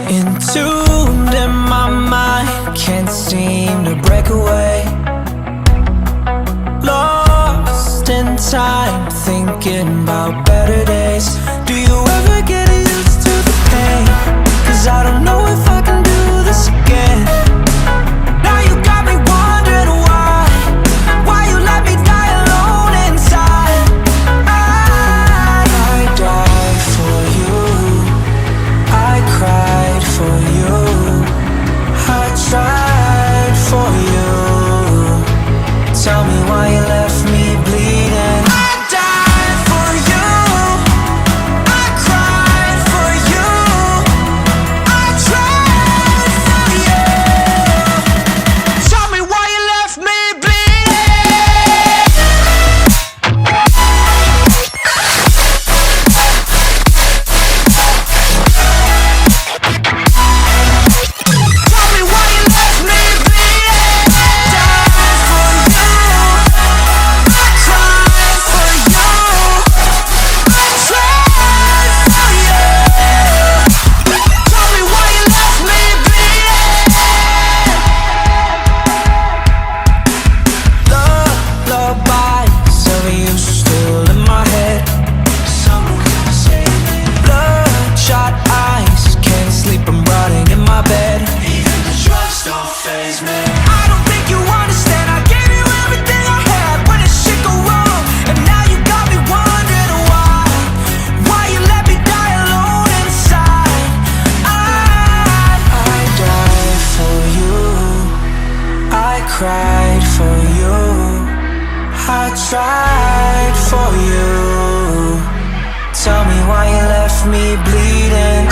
Entombed in my mind, can't seem to break away. Lost in time, thinking about better days. Do you ever get used to the pain? 'Cause I don't know if I can do this again. Now you got me wondering why you let me die alone inside. I died for you, I cried for you, I tried for you. Tell me why you left me bleeding. I died for you, I cried for you, I tried for you. Tell me why you left me bleeding. Tell me why you left me bleeding. Died for you, I cried for you, I tried for you. Tell me why you left me bleeding. Lullabies of you still in my head. Someone save me. Bloodshot eyes, can't sleep, I'm rotting in my bed. Even the drugs don't faze me. I don't think you understand, I gave you everything I had when this shit go wrong. And now you got me wondering why you let me die alone inside. I died for you, I cried for you, I tried for you. Tell me why you left me bleeding.